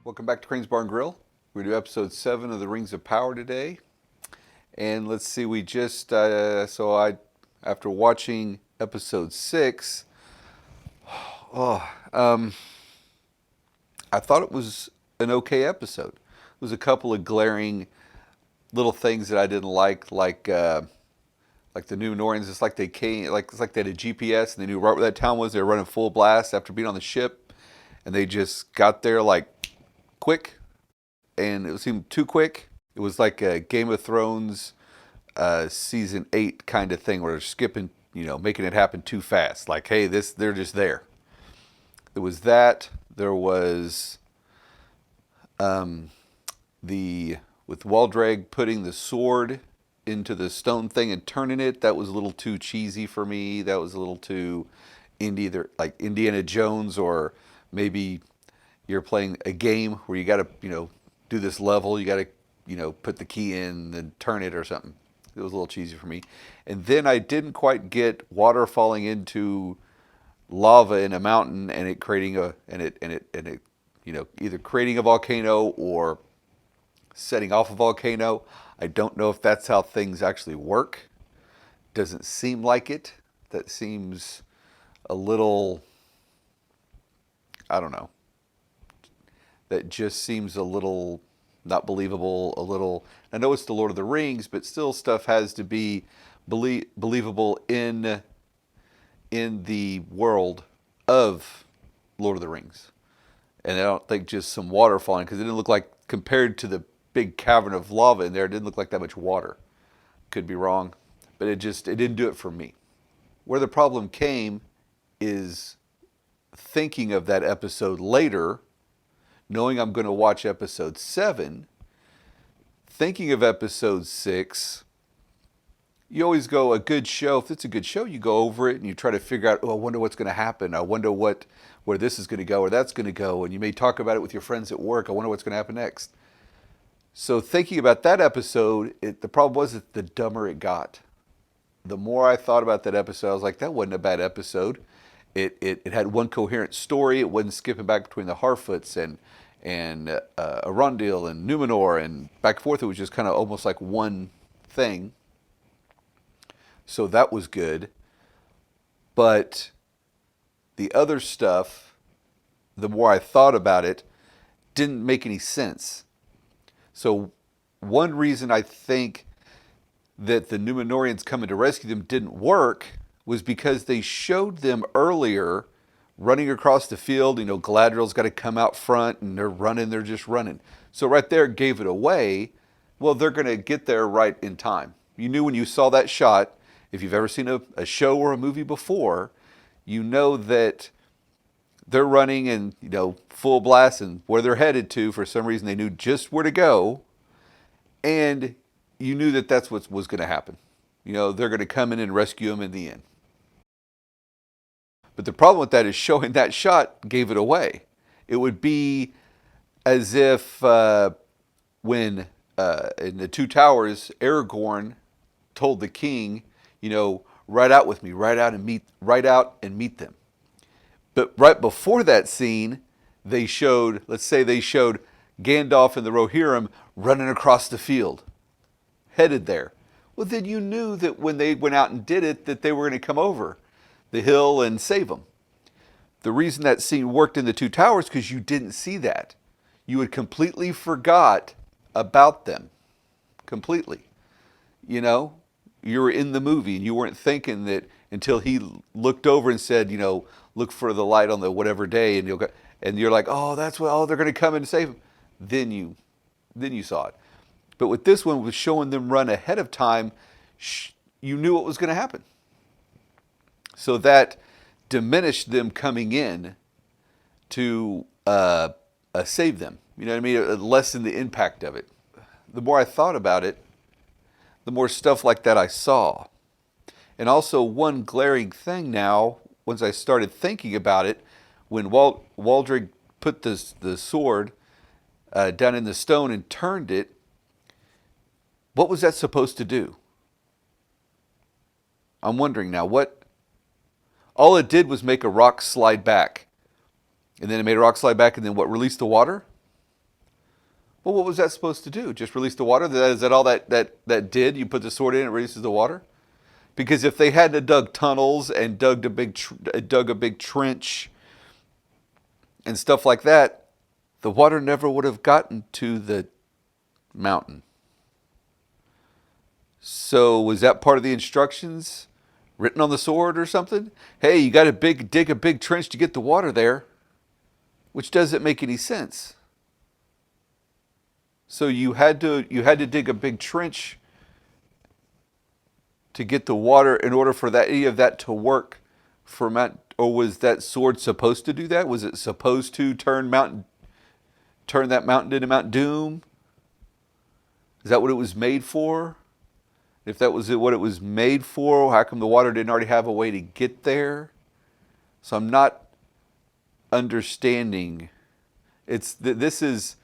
Welcome back to Crane's Barn Grill. We're going to do episode 7 of the Rings of Power today. And let's see, after watching episode 6, oh, I thought it was an okay episode. There was a couple of glaring little things that I didn't like the Numenorians. It's like it's like they had a GPS and they knew right where that town was. They were running full blast after being on the ship, and they just got there like quick, and it seemed too quick. It was like a Game of Thrones season 8 kind of thing where they're skipping, making it happen too fast. Like, hey, they're just there. There was that. There was with Waldrag putting the sword into the stone thing and turning it. That was a little too cheesy for me. That was a little too either like Indiana Jones, or maybe you're playing a game where you got to, do this level. You got to, put the key in and turn it or something. It was a little cheesy for me. And then I didn't quite get water falling into lava in a mountain and it creating either creating a volcano or setting off a volcano. I don't know if that's how things actually work. Doesn't seem like it. That seems a little, I don't know. That just seems a little not believable, a little. I know it's the Lord of the Rings, but still stuff has to be believable in the world of Lord of the Rings. And I don't think just some water falling, because it didn't look like, compared to the big cavern of lava in there, it didn't look like that much water. Could be wrong, but it didn't do it for me. Where the problem came is thinking of that episode later, knowing I'm going to watch episode 7, thinking of episode 6. You always go, a good show, if it's a good show, you go over it and you try to figure out, I wonder what's going to happen. I wonder where this is going to go or that's going to go. And you may talk about it with your friends at work. I wonder what's going to happen next. So thinking about that episode, the problem was that the dumber it got. The more I thought about that episode, I was like, that wasn't a bad episode. It had one coherent story. It wasn't skipping back between the Harfoots and Arundel and Numenor and back and forth. It was just kind of almost like one thing. So that was good. But the other stuff, the more I thought about it, didn't make any sense. So one reason I think that the Numenorians coming to rescue them didn't work was because they showed them earlier running across the field. Galadriel's got to come out front and they're just running. So right there gave it away. Well, they're going to get there right in time. You knew when you saw that shot, if you've ever seen a show or a movie before, you know that they're running and, full blast and where they're headed to. For some reason, they knew just where to go. And you knew that that's what was going to happen. They're going to come in and rescue them in the end. But the problem with that is showing that shot gave it away. It would be as if when in the Two Towers, Aragorn told the king, ride out with me, ride out and meet them. But right before that scene, they showed Gandalf and the Rohirrim running across the field, headed there. Well, then you knew that when they went out and did it, that they were going to come over the hill and save them. The reason that scene worked in the Two Towers because you didn't see that. You had completely forgot about them. Completely. You were in the movie and you weren't thinking that until he looked over and said, look for the light on the whatever day, and you're like, they're going to come in and save him. Then you saw it. But with this one, with showing them run ahead of time, you knew what was going to happen. So that diminished them coming in to save them. You know what I mean? It lessened the impact of it. The more I thought about it, the more stuff like that I saw. And also one glaring thing now, once I started thinking about it, when Waldreg put the sword down in the stone and turned it, what was that supposed to do? I'm wondering now, all it did was make a rock slide back. And then it made a rock slide back, and then what, released the water? Well, what was that supposed to do? Just release the water? Is that all that did? You put the sword in, it releases the water? Because if they hadn't dug tunnels and dug a big trench and stuff like that, the water never would have gotten to the mountain. So was that part of the instructions written on the sword or something? Hey, you got to dig a big trench to get the water there, which doesn't make any sense. So you had to dig a big trench to get the water in order for any of that to work for Mount, or was that sword supposed to do that? Was it supposed to turn that mountain into Mount Doom? Is that what it was made for? If that was what it was made for, how come the water didn't already have a way to get there? So I'm not understanding. This is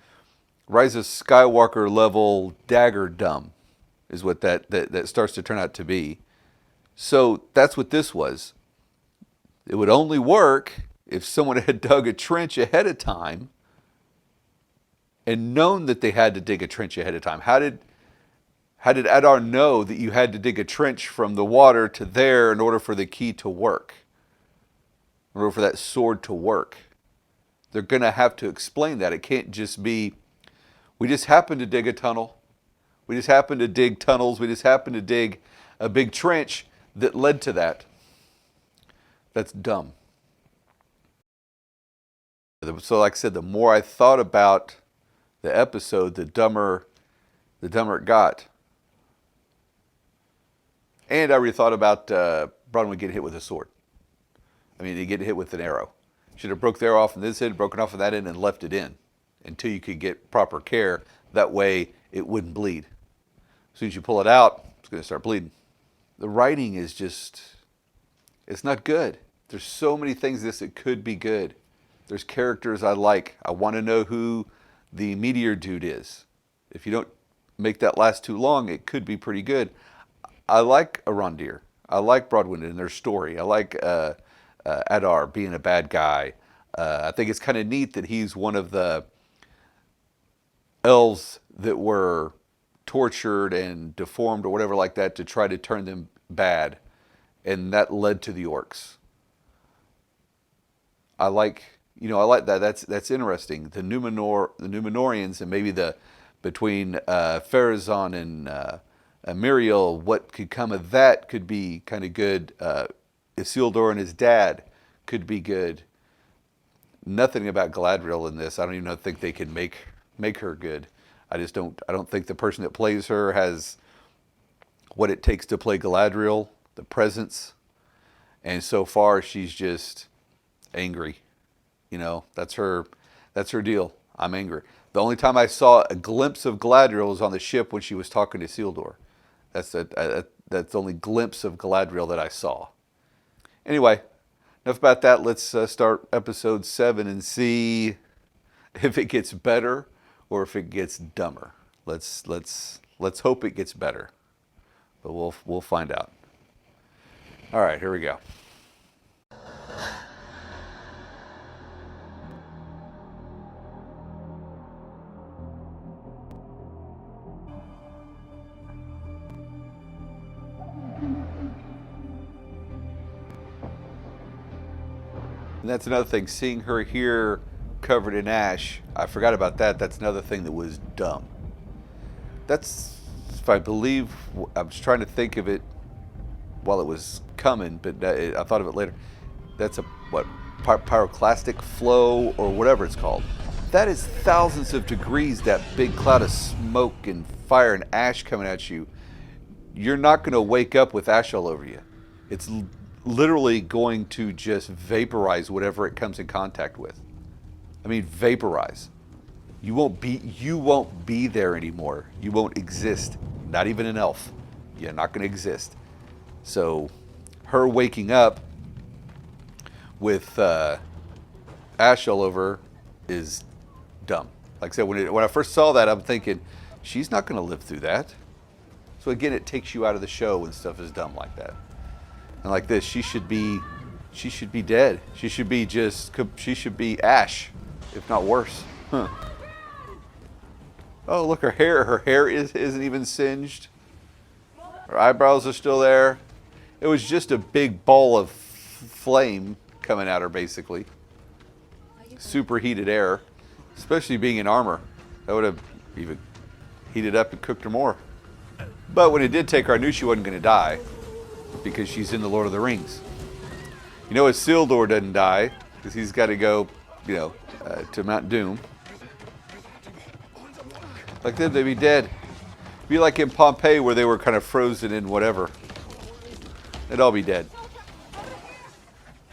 Rise of Skywalker level dagger dumb, is what that starts to turn out to be. So that's what this was. It would only work if someone had dug a trench ahead of time and known that they had to dig a trench ahead of time. How did Adar know that you had to dig a trench from the water to there in order for the key to work? In order for that sword to work? They're going to have to explain that. It can't just be, we just happened to dig a tunnel. We just happened to dig tunnels. We just happened to dig a big trench that led to that. That's dumb. So like I said, the more I thought about the episode, the dumber it got. And I already thought about Bronwyn getting hit with a sword. I mean, he get hit with an arrow. Should have broke the arrow off from this end, broken off of that end, and left it in until you could get proper care. That way, it wouldn't bleed. As soon as you pull it out, it's going to start bleeding. The writing is just, it's not good. There's so many things in this that could be good. There's characters I like. I want to know who the meteor dude is. If you don't make that last too long, it could be pretty good. I like Arondir. I like Bronwyn and their story. I like Adar being a bad guy. I think it's kind of neat that he's one of the elves that were tortured and deformed or whatever like that to try to turn them bad. And that led to the orcs. I like that. That's interesting. The Numenorians, and maybe between Pharazôn and Muriel, what could come of that could be kind of good. Isildur and his dad could be good. Nothing about Galadriel in this. I don't even think they can make her good. I don't think the person that plays her has what it takes to play Galadriel, the presence. And so far she's just angry. That's her deal. I'm angry. The only time I saw a glimpse of Galadriel was on the ship when she was talking to Isildur. That's the only glimpse of Galadriel that I saw. Anyway, enough about that. Let's start episode 7 and see if it gets better or if it gets dumber. Let's hope it gets better, but we'll find out. All right, here we go. And that's another thing, seeing her here covered in ash, I forgot about that. That's another thing that was dumb. That's, if I believe, I was trying to think of it while it was coming, but I thought of it later. That's a, pyroclastic flow or whatever it's called. That is thousands of degrees, that big cloud of smoke and fire and ash coming at you. You're not going to wake up with ash all over you. It's literally going to just vaporize whatever it comes in contact with. I mean, vaporize. You won't be there anymore. You won't exist. Not even an elf. You're not going to exist. So her waking up with ash all over is dumb. Like I said, when I first saw that, I'm thinking, she's not going to live through that. So again, it takes you out of the show when stuff is dumb like that. And like this, she should be dead. She should be ash, if not worse. Huh. Oh, look, her hair isn't even singed. Her eyebrows are still there. It was just a big ball of flame coming at her, basically. Superheated air, especially being in armor. That would have even heated up and cooked her more. But when it did take her, I knew she wasn't going to die because she's in the Lord of the Rings. You know, Isildur doesn't die because he's got to go, to Mount Doom. Like them, they'd be dead. Be like in Pompeii where they were kind of frozen in whatever. They'd all be dead.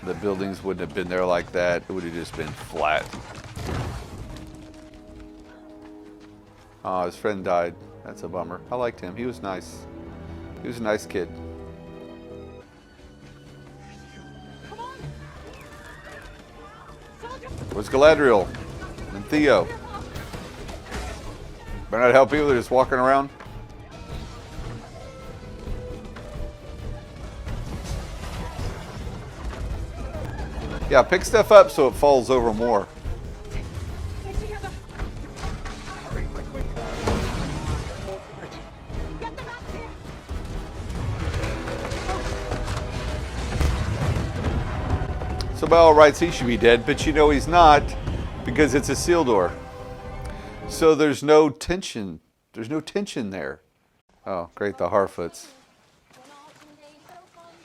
The buildings wouldn't have been there like that. It would have just been flat. Oh, his friend died. That's a bummer. I liked him. He was nice. He was a nice kid. Where's Galadriel and Theo? Better not help people. They're just walking around. Yeah, pick stuff up so it falls over more. So by all rights, he should be dead, but you know he's not because it's Isildur. So there's no tension. There's no tension there. Oh, great, the Harfoots.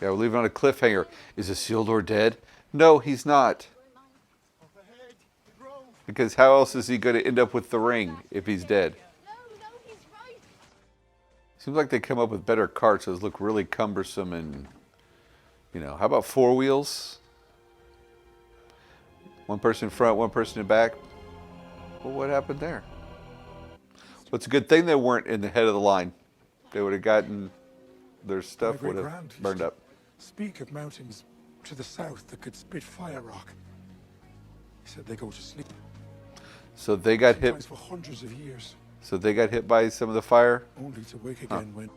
Yeah, we're leaving on a cliffhanger. Is Isildur dead? No, he's not. Because how else is he going to end up with the ring if he's dead? Seems like they come up with better carts. Those look really cumbersome and, how about four wheels? One person in front, one person in back. Well, what happened there? Well, it's a good thing they weren't in the head of the line. They would have gotten, their stuff would have burned up. Speak of mountains to the south that could spit fire rock. He said they go to sleep. So they got hit for hundreds of years. So they got hit by some of the fire? Only to wake again when...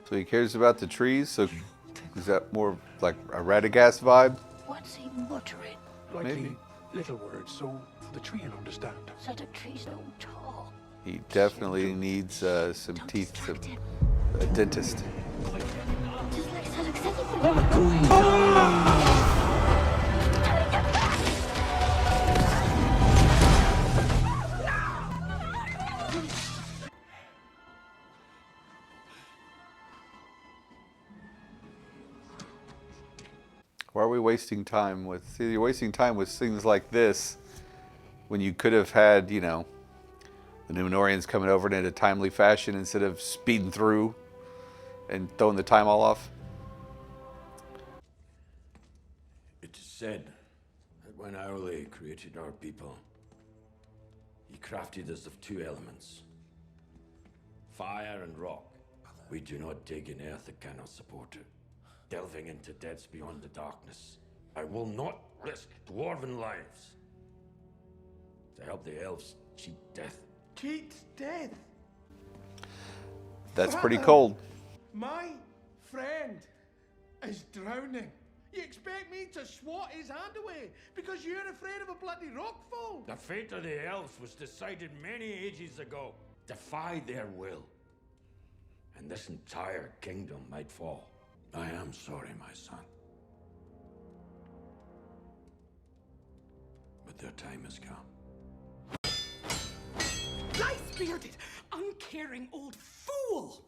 So he cares about the trees? So is that more like a Radagast vibe? What's he muttering? Likely Maybe. little words, so the tree will understand. So the trees don't talk. He definitely needs some teeth, a dentist. Just like Sonic said he would. Why are we wasting time with... See, you're wasting time with things like this when you could have had, the Númenóreans coming over in a timely fashion instead of speeding through and throwing the time all off. It is said that when Aule created our people, he crafted us of two elements, fire and rock. We do not dig in earth that cannot support it. Delving into depths beyond the darkness. I will not risk dwarven lives to help the elves cheat death. Cheat death? That's pretty cold. My friend is drowning. You expect me to swat his hand away because you're afraid of a bloody rockfall? The fate of the elves was decided many ages ago. Defy their will, and this entire kingdom might fall. I am sorry, my son. But their time has come. Lice-bearded, uncaring old fool!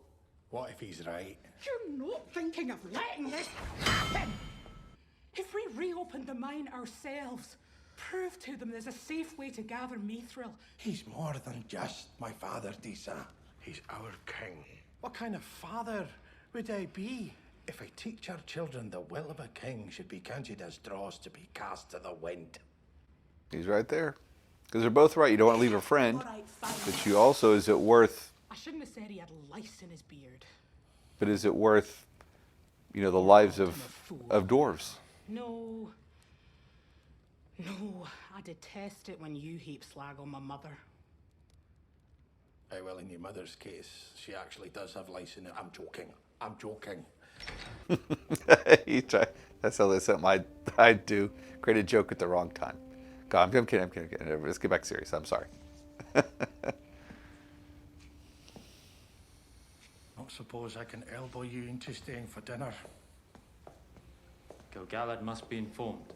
What if he's right? You're not thinking of letting this happen! If we reopened the mine ourselves, prove to them there's a safe way to gather mithril. He's more than just my father, Disa. He's our king. What kind of father would I be if I teach our children the will of a king should be counted as dross to be cast to the wind? He's right there. Because they're both right. You don't want to leave a friend. All right, fine. But you also, is it worth... I shouldn't have said he had lice in his beard. But is it worth, the lives of dwarves? No. No, I detest it when you heap slag on my mother. Aye, well, in your mother's case, she actually does have lice in it. I'm joking. I'm joking. That's something I'd do. Create a joke at the wrong time. God, I'm kidding. Let's get back serious. I'm sorry. Don't suppose I can elbow you into staying for dinner. Gil-galad must be informed.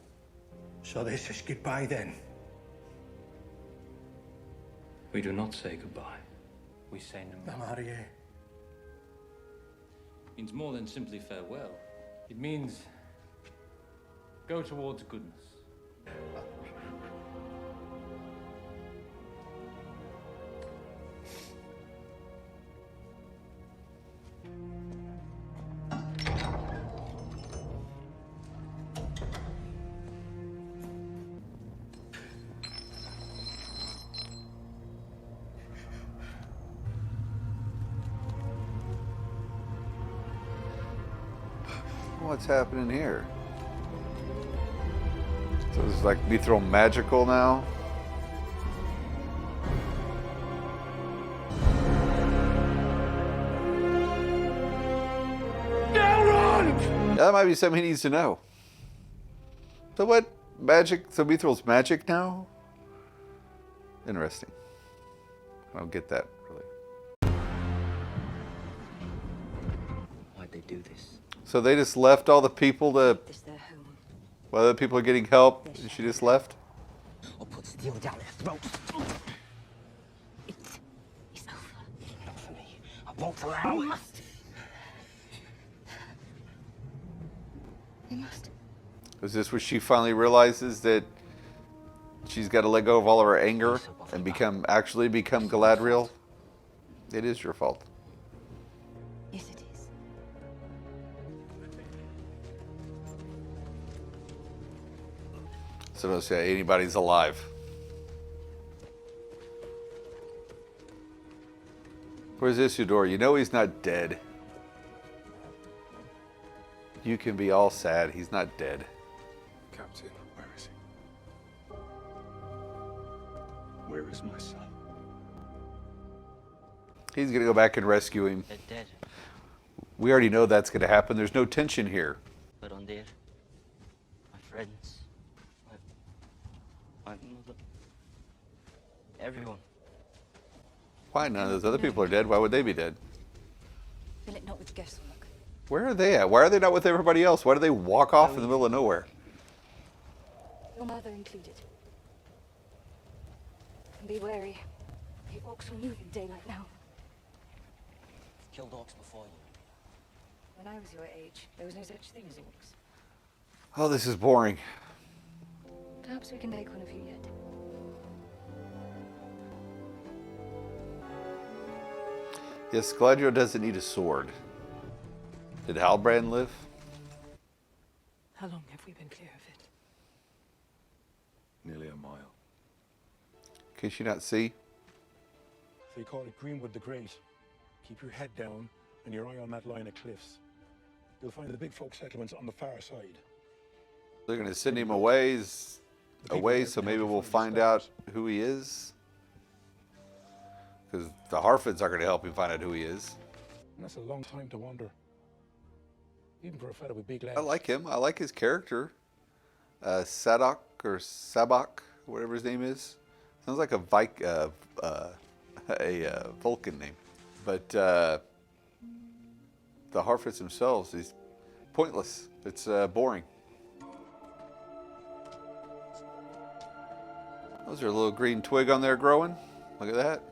So this is goodbye then. We do not say goodbye. We say no more. Namarie. Means more than simply farewell. It means go towards goodness. What's happening here? So it's like Mithril magical now? Yeah, that might be something he needs to know. So what? Magic? So Mithril's magic now? Interesting. I don't get that, really. Why'd they do this? So they just left all the people to... Is their home. While other people are getting help, and she just left? Or put steel down their throats. It's over. Not for me. I won't allow You it. must. You must. Is this where she finally realizes that she's got to let go of all of her anger and actually become Galadriel? It is your fault. Yes, it is. So don't say anybody's alive. Where's Isildur? You know he's not dead. You can be all sad. He's not dead. Captain, where is he? Where is my son? He's going to go back and rescue him. They're dead. We already know that's going to happen. There's no tension here. But on there, my friends, my mother, everyone. Why? None of those other people are dead. Why would they be dead? Fill it not with guesswork. Where are they at? Why are they not with everybody else? Why do they walk off in the middle of nowhere? Your mother included. And be wary. He walks on you in daylight now. Killed orcs before you. When I was your age, there was no such thing as orcs. Oh, this is boring. Perhaps we can make one of you yet. Yes, Galadriel doesn't need a sword. Did Halbrand live? How long have we been clear of it? Nearly a mile. Can she not see? They call it Greenwood the Great. Keep your head down and your eye on that line of cliffs. You'll find the big folk settlements on the far side. They're going to send him away, so maybe we'll find out who he is. Because the Harfoots are going to help him find out who he is. And that's a long time to wander. Even for a fella with big legs. I like him. I like his character. Sadok or Sabak, whatever his name is. Sounds like a Vulcan name. But the Harfoots themselves, he's pointless. It's boring. Those are a little green twig on there growing. Look at that.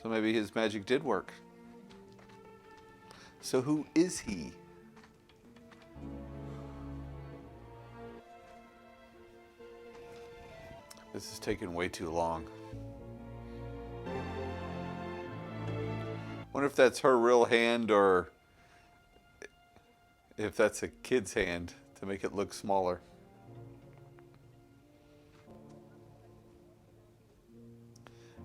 So maybe his magic did work. So who is he? This is taking way too long. Wonder if that's her real hand or if that's a kid's hand to make it look smaller.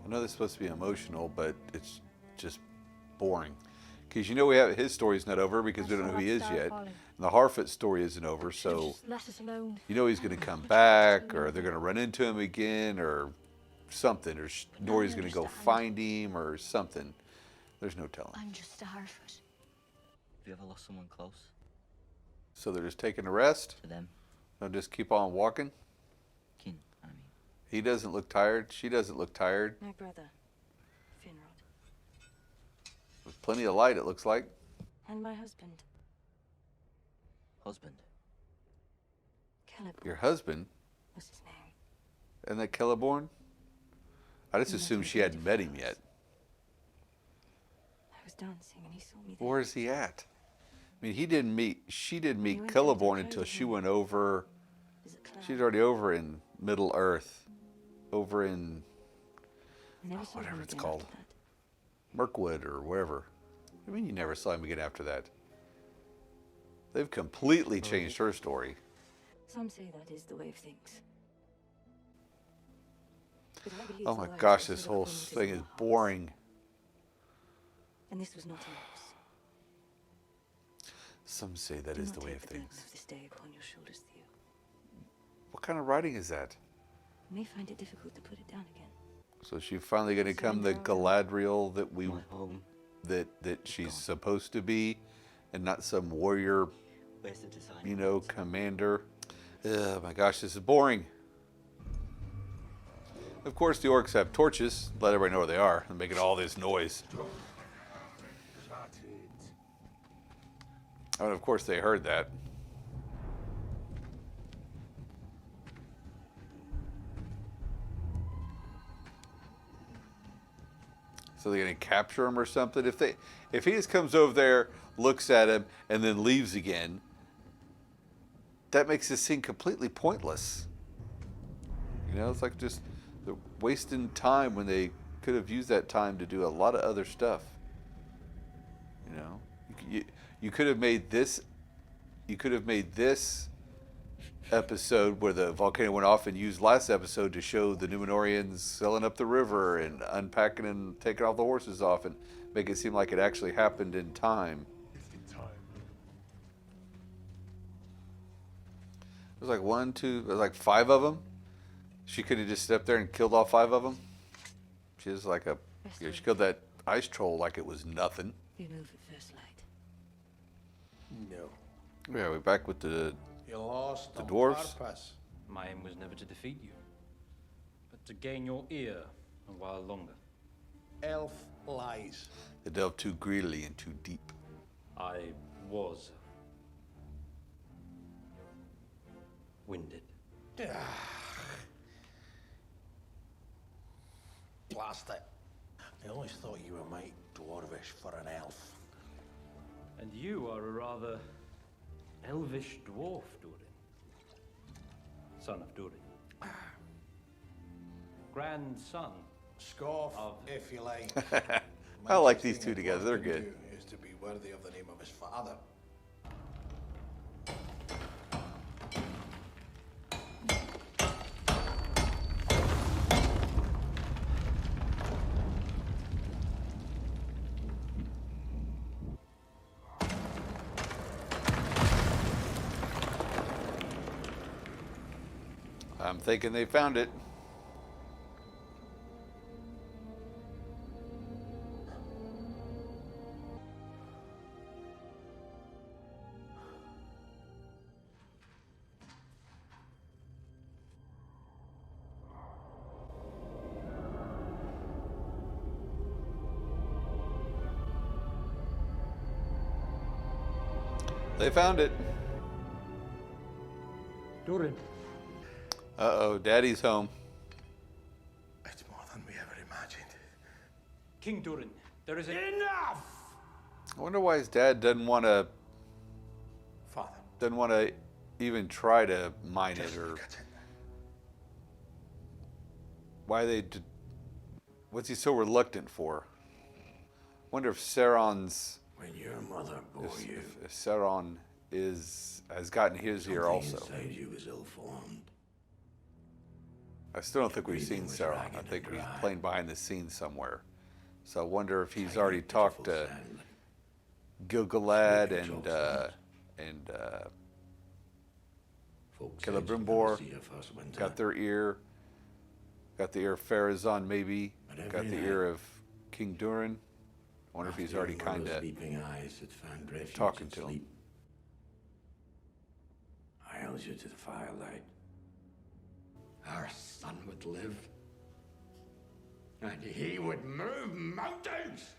I know this is supposed to be emotional, but it's just boring. Because you know his story's not over because we don't know who he is yet. And the Harfoot story isn't over, so Just let us alone. you know he's going to come back, or they're going to run into him again, or something, or Nori's going to go find him, or something. There's no telling. I'm just a Harfoot. Have you ever lost someone close? So they're just taking a rest? For them. They'll just keep on walking? Kin, I mean. He doesn't look tired. She doesn't look tired. My brother, Finrod. With plenty of light, it looks like. And my husband, Husband. Celeborn. Your husband? What's his name? Isn't that Celeborn? I just assumed she hadn't met him yet. I was dancing and he saw me there. Where is he at? I mean, she didn't meet went to the Celeborn clothes until she room. went over, There's a cloud. she's already over in Middle Earth. Over in I never saw whatever him it's again called. after that. Mirkwood or wherever. I mean, you never saw him again after that. They've completely changed her story. Some say that is the way of things. But I believe Oh the my light gosh, was this full whole of things in thing our is hearts. boring. And this was not a loss. Some say that Do is not the way take of the burden things. of this day upon your shoulders, Theo. What kind of writing is that? You may find it difficult to put it down again. So she's finally going to become the Galadriel that My home. that she's supposed to be, and not some warrior, Where's the design? you know, commander. Oh my gosh, this is boring. Of course, the orcs have torches. Let everybody know where they are. They're making all this noise. Oh, and of course, they heard that. So they're gonna capture him or something. If he just comes over there, looks at him, and then leaves again, that makes this scene completely pointless. You know, it's like just they're wasting time when they could have used that time to do a lot of other stuff. You know, you could have made this. You could have made this episode where the volcano went off and used last episode to show the Numenorians sailing up the river and unpacking and taking all the horses off and make it seem like it actually happened in time. It was like one, two, it was like 5 of them. She could have just stepped there and killed all 5 of them. She was like a, you know, she killed that ice troll like it was nothing. We move at first light. No. Yeah, we're back with the You lost The on dwarves? purpose. My aim was never to defeat you, but to gain your ear a while longer. Elf lies. they delved too greedily and too deep. I was winded. Blast it. I always thought you were mighty dwarvish for an elf. And you are a rather elvish dwarf, Durin. Son of Durin. Grandson. Scoff, Of- if you like. I like Nicest these thing two a together, dwarf they're can good. do Is to be worthy of the name of his father. I'm thinking they found it. They found it. Durin. Uh-oh, Daddy's home. It's more than we ever imagined. King Durin, there is a... Enough! I wonder why his dad doesn't want Father. to even try to mine it, or Look at it. why what's he so reluctant for? Wonder if Sauron's When your mother bore you, if Sauron has gotten his ear something also. inside you was ill-formed. I still don't think we've seen breathing was Sauron. ragged I and think he's dry. playing behind the scenes somewhere. So I wonder if he's Tiny, already talked pitiful to sound. Gil-galad Smoking and jobs, and Folks said you'd Celebrimbor never see your first winter. got their ear. Got the ear of Pharazôn, maybe. But Got every the night, ear of King Durin. I wonder if he's After already your kind mother's of sleeping eyes had found refuge talking in to him. sleep. challenge you to the firelight. Our son would live. And he would move mountains!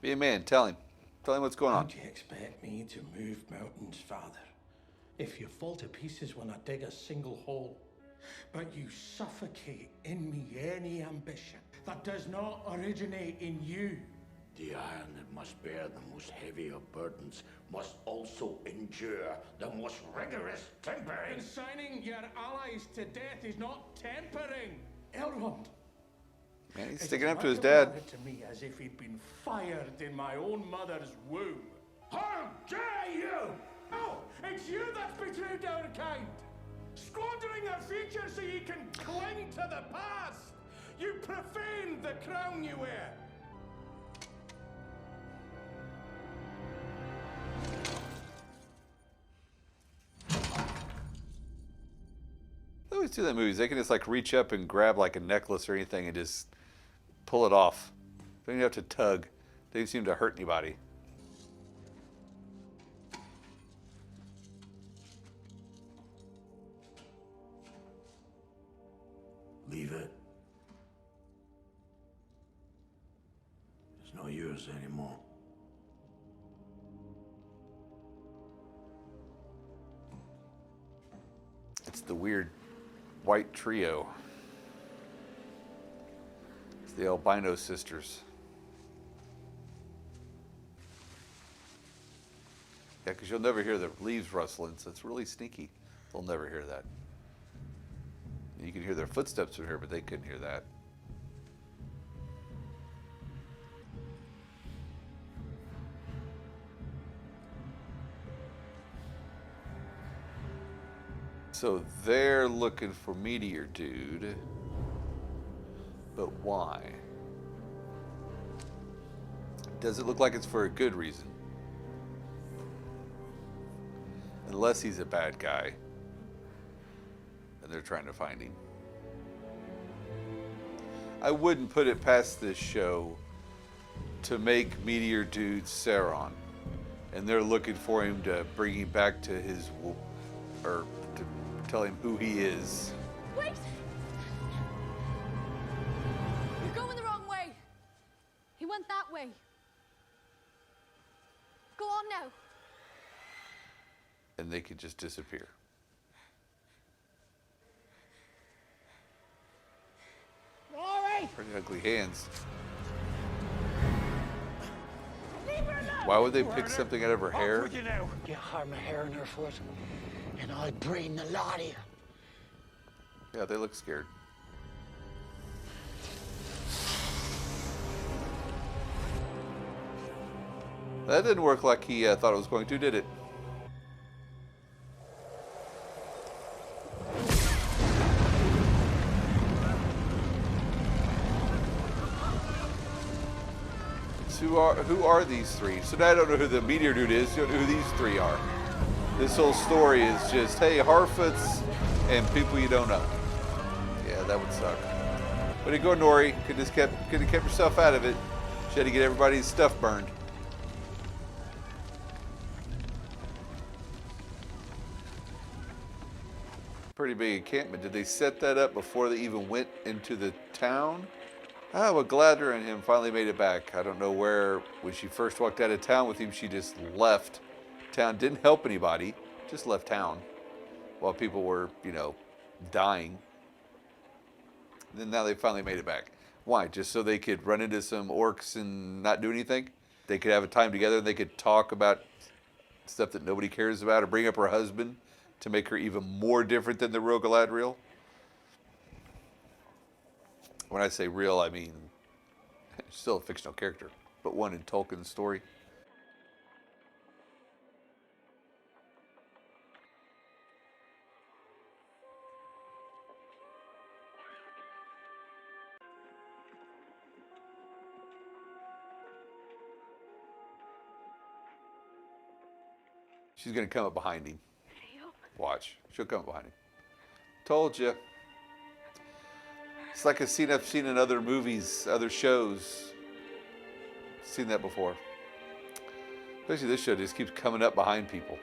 Be a man. Tell him. Tell him what's going on. Don't you expect me to move mountains, Father? If you fall to pieces when I dig a single hole, but you suffocate in me any ambition that does not originate in you. The iron that must bear the most heavy of burdens must also endure the most rigorous tempering. Consigning your allies to death is not tempering. Elrond! Man, he's It sticking is up to his like dad. about it to me as if he'd been fired in my own mother's womb. How dare you! Oh, it's you that's betrayed our kind. Squandering our future so you can cling to the past. You profane the crown you wear. They always do that in movies. They can just like reach up and grab like a necklace or anything and just pull it off. They don't even have to tug. They don't seem to hurt anybody. Leave it. It's not yours anymore. It's the weird white trio. It's the albino sisters. Yeah, because you'll never hear the leaves rustling, so it's really sneaky. They'll never hear that. You can hear their footsteps from here, but they couldn't hear that. So they're looking for Meteor Dude, but why? Does it look like it's for a good reason? Unless he's a bad guy and they're trying to find him. I wouldn't put it past this show to make Meteor Dude Sauron, and they're looking for him to bring him back to his, or to tell him who he is. Wait! You're going the wrong way. He went that way. Go on now. And they could just disappear. All right. Pretty ugly hands. Leave her alone. Why would they pick something out of her hair? You harm a hair on her foot, and I'll brain the lot of you. Yeah, they look scared. That didn't work like he thought it was going to, did it? So who are these three? So now I don't know who the Meteor Dude is. You don't know who these three are. This whole story is just, hey, Harfoots and people you don't know. Yeah, that would suck. But go Nori. Could have kept yourself out of it. She had to get everybody's stuff burned. Pretty big encampment. Did they set that up before they even went into the town? Ah, well, Galadriel and him finally made it back. I don't know where, when she first walked out of town with him, she just left town. Didn't help anybody, just left town while people were, dying. Then now they finally made it back. Why? Just so they could run into some orcs and not do anything? They could have a time together and they could talk about stuff that nobody cares about, or bring up her husband to make her even more different than the real Galadriel. When I say real, I mean still a fictional character, but one in Tolkien's story. She's going to come up behind him. Watch. She'll come up behind him. Told you. It's like a scene I've seen in other movies, other shows. Seen that before. Especially this show just keeps coming up behind people.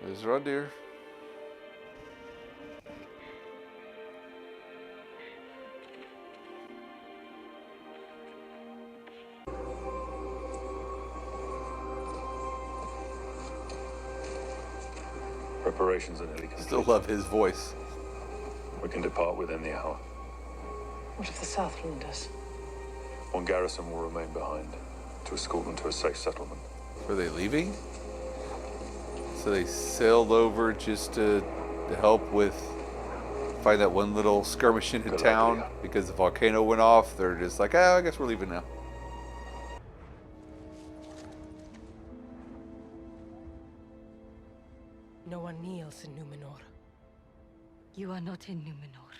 There's Rondir. Preparations are nearly complete. Still love his voice. We can depart within the hour. What if the Southlanders? One garrison will remain behind to escort them to a safe settlement. Were they leaving? So they sailed over just to help with find that one little skirmish into Good town idea. because the volcano went off. They're just like, oh, I guess we're leaving now. No one kneels in Numenor. You are not in Numenor.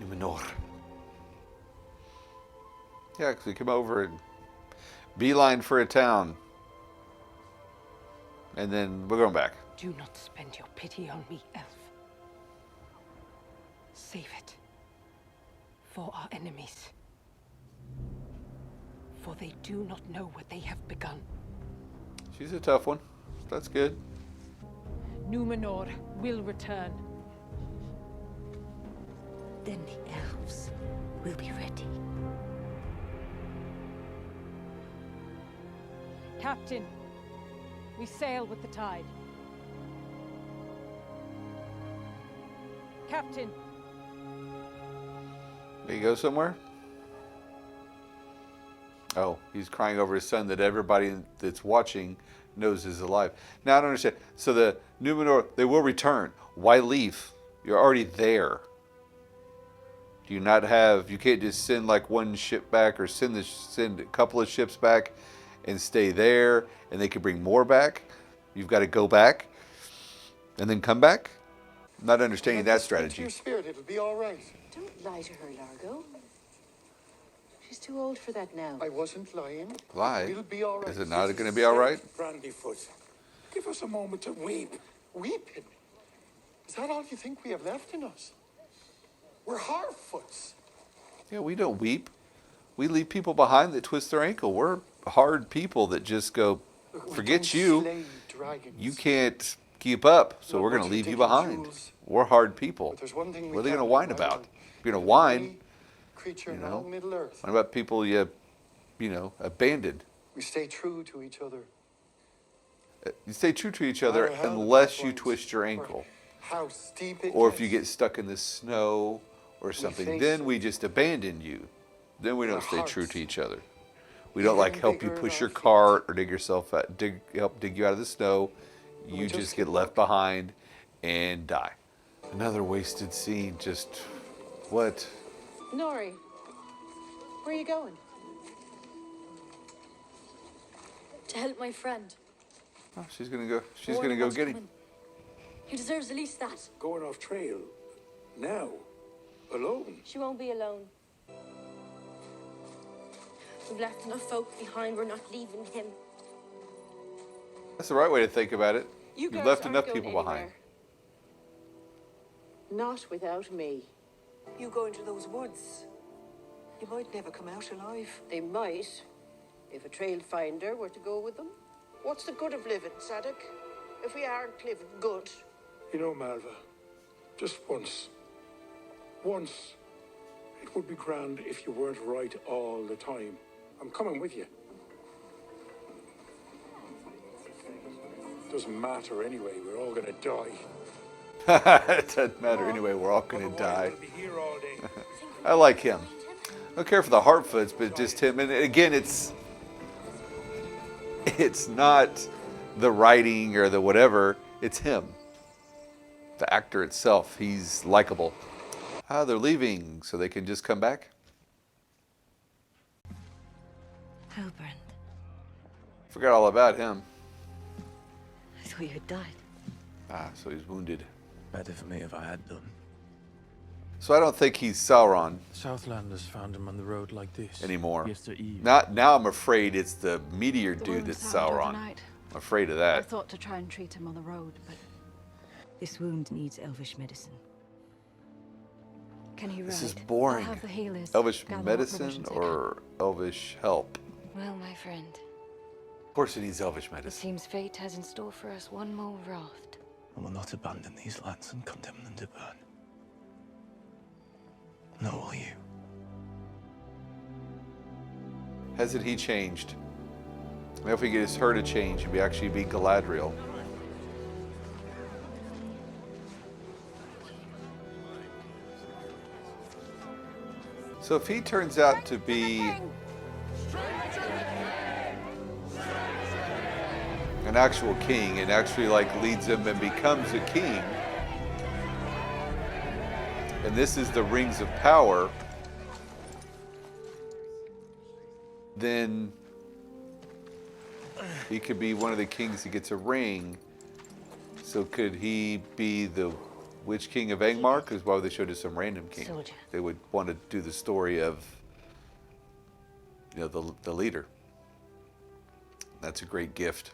Numenor. Yeah, because we come over and beeline for a town. And then we're going back. Do not spend your pity on me, elf. Save it for our enemies. For they do not know what they have begun. She's a tough one. That's good. Numenor will return. Then the elves will be ready. Captain, we sail with the tide. Captain, Did he go somewhere? Oh, he's crying over his son that everybody that's watching knows is alive. Now I don't understand. So the Numenor, they will return. Why leave? You're already there. Do you not have? You can't just send like one ship back, or send a couple of ships back, and stay there, and they can bring more back. You've got to go back, and then come back. I'm not understanding that strategy. Your spirit, it'll be all right. Don't lie to her, Largo. She's too old for that now. I wasn't lying. Lie? It'll be all right. Is it not going to be all right? Brandyfoot, give us a moment to weep. Weeping? Is that all you think we have left in us? We're Harfoots. Yeah, we don't weep. We leave people behind that twist their ankle. We're hard people that just go, Look, we forget don't you. slay dragons. You can't keep up, so No, we're but going to you're leave you taking behind. jewels. We're hard people. But there's one thing we What are they going to can't whine deny about? on. You're going to whine. Any creature you in know? all Middle Earth. What about people you abandoned? We stay true to each other. You stay true to each other matter how the unless bad you ones twist your or ankle. How steep it Or if you gets. get stuck in the snow or something, face then it. we just abandon you. Then we don't Our stay true hearts. to each other. We don't like Even help you bigger push than your our feet. cart or help dig you out of the snow. we You just just keep get left behind and die. Another wasted scene. Just what? Nori, where are you going? To help my friend. Oh, she's gonna go. She's Warning gonna go wants get to him. come in. He deserves at least that. Going off trail now, alone. She won't be alone. We've left enough folk behind. We're not leaving him. That's the right way to think about it. You You've girls left aren't enough going people behind. anywhere. Not without me. You go into those woods. You might never come out alive. They might, if a trail finder were to go with them. What's the good of living, Sadok, if we aren't living good? You know, Malva, just once, it would be grand if you weren't right all the time. I'm coming with you. Doesn't matter anyway, we're all gonna die. It doesn't matter anyway. We're all gonna die. We'll be here all day. I like him. I don't care for the Harfoots, but just him. And again, it's not the writing or the whatever. It's him. The actor itself. He's likable. Ah, they're leaving, so they can just come back. Halbrand, Forgot all about him. I thought you had died. Ah, so he's wounded. Better for me if I had done. So I don't think he's Sauron Southlanders found him on the road like this. anymore. Yesterday eve. Now I'm afraid it's the meteor The dude wound that's found Sauron. overnight. I'm afraid of I that. thought to try and treat him on the road, but This wound needs elvish medicine. Can he ride? This is boring. I'll have the healers Elvish gather what medicine provisions they or Elvish help? Well, my friend, Of course it needs Elvish it medicine. seems fate has in store for us one more raft. I will not abandon these lands and condemn them to burn. Nor will you. Hasn't he changed? Now if we get his her to change, he'd actually be Galadriel. So if he turns out to be an actual king and actually like leads them and becomes a king, and this is the rings of power, then he could be one of the kings that gets a ring. So could he be the Witch King of Angmar? Because why would they show just some random king? Soldier. They would want to do the story of, you know, the leader. That's a great gift.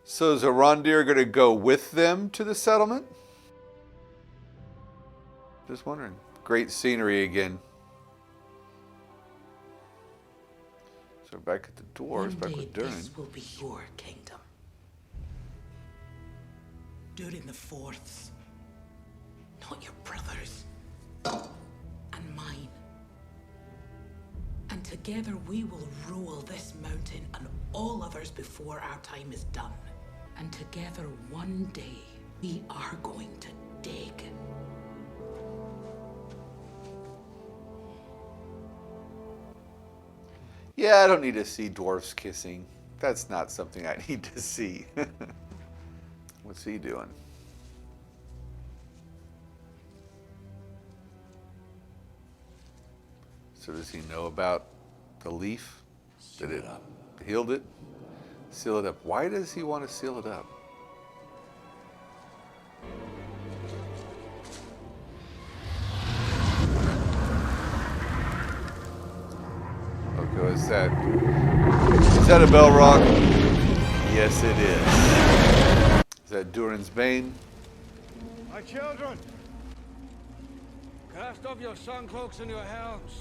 So is Arondir going to go with them to the settlement? Just wondering. Great scenery again. So we're back at the doors, back with Durin. This will be your kingdom. Durin the Fourth's. Not your brother's. And mine. And together we will rule this mountain and all others before our time is done. And together one day we are going to dig. Yeah, I don't need to see dwarves kissing. That's not something I need to see. What's he doing? So does he know about the leaf? That it healed it? Seal it up. Why does he want to seal it up? Okay, what's that? Is that a Balrog? Yes, it is. Is that Durin's Bane? My children, cast off your sun cloaks and your helms.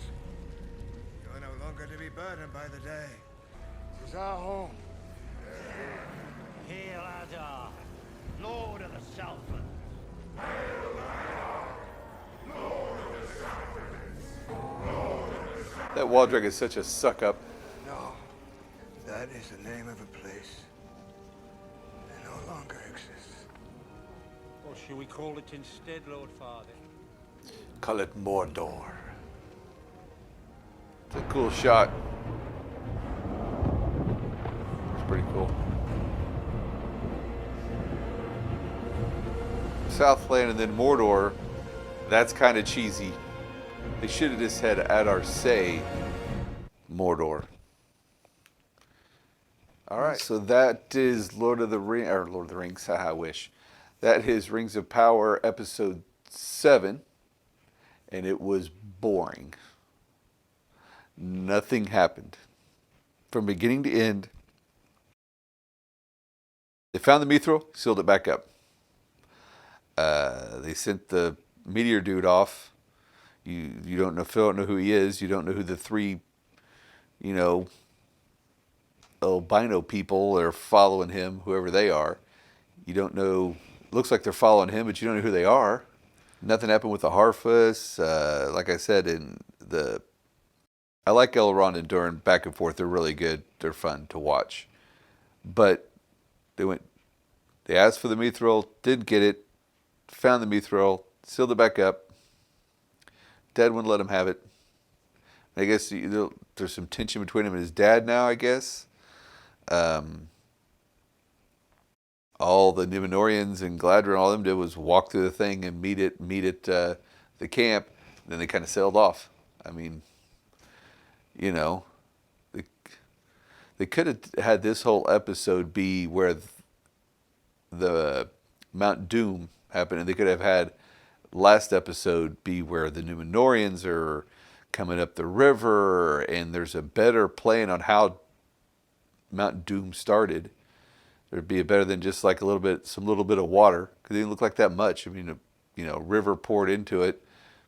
You are no longer to be burdened by the day. This is our home. Hail Adar, Lord of the Southlands. That Waldreg is such a suck-up. No, that is the name of a place that no longer exists. What shall we call it instead, Lord Father? Call it Mordor. It's a cool shot. It's pretty cool. Southland and then Mordor, that's kind of cheesy. They should have just had Adar say Mordor. All right, so that is Lord of the Rings, I wish. That is Rings of Power episode 7, and it was boring. Nothing happened. From beginning to end, they found the Mithril, sealed it back up. They sent the meteor dude off. You don't know who he is. You don't know who the 3, albino people are following him, whoever they are. You don't know. Looks like they're following him, but you don't know who they are. Nothing happened with the Harfus. Like I said, I like Elrond and Durin back and forth. They're really good. They're fun to watch. But they asked for the Mithril, didn't get it, found the Mithril, sealed it back up. Dad wouldn't let him have it. I guess there's some tension between him and his dad now, I guess. All the Númenóreans and Galadriel and all them did was walk through the thing and meet at the camp. And then they kind of sailed off. I mean, they could have had this whole episode be where the Mount Doom happened, and they could have had last episode be where the Númenóreans are coming up the river, and there's a better plan on how Mount Doom started. There'd be a better than just like some little bit of water, because it didn't look like that much. I mean, a river poured into it,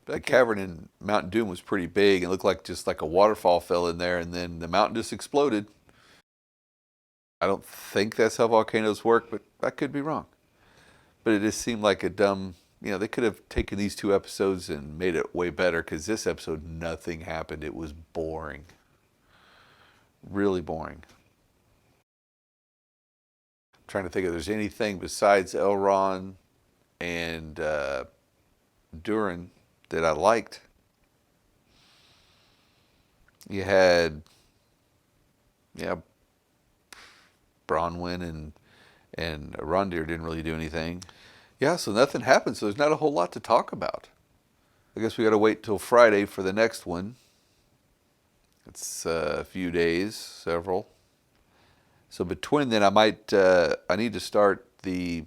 The cavern in Mount Doom was pretty big. It looked like just like a waterfall fell in there, and then the mountain just exploded. I don't think that's how volcanoes work, but I could be wrong. But it just seemed like a dumb, they could have taken these 2 episodes and made it way better, because this episode, nothing happened. It was boring. Really boring. I'm trying to think if there's anything besides Elrond and Durin that I liked. You had, Bronwyn and Arondir didn't really do anything. Yeah, so nothing happened, so there's not a whole lot to talk about. I guess we got to wait till Friday for the next one. It's a few days, several. So between then, I need to start the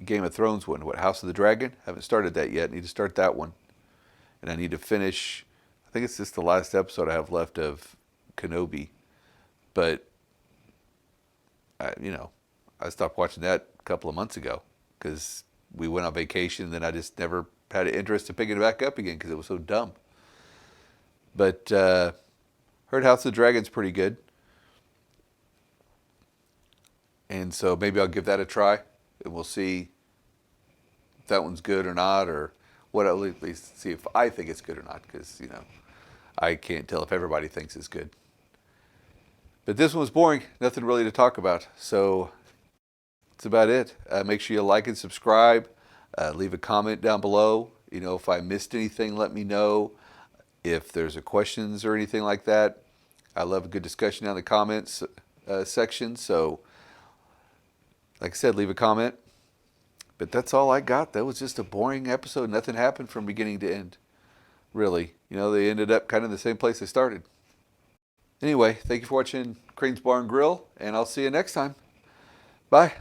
Game of Thrones one. What, House of the Dragon? Haven't started that yet. Need to start that one. And I need to finish, I think it's just the last episode I have left of Kenobi. But, I stopped watching that a couple of months ago because we went on vacation, and then I just never had an interest in picking it back up again because it was so dumb. But heard House of the Dragon's pretty good. And so maybe I'll give that a try, and we'll see if that one's good or not, or what, at least see if I think it's good or not, because, I can't tell if everybody thinks it's good. But this one was boring, nothing really to talk about, so that's about it. Make sure you like and subscribe, leave a comment down below. If I missed anything, let me know. If there's questions or anything like that, I love a good discussion down in the comments section, so like I said, leave a comment. But that's all I got. That was just a boring episode. Nothing happened from beginning to end, really. They ended up kind of in the same place they started. Anyway, thank you for watching Crane's Bar and Grill, and I'll see you next time. Bye.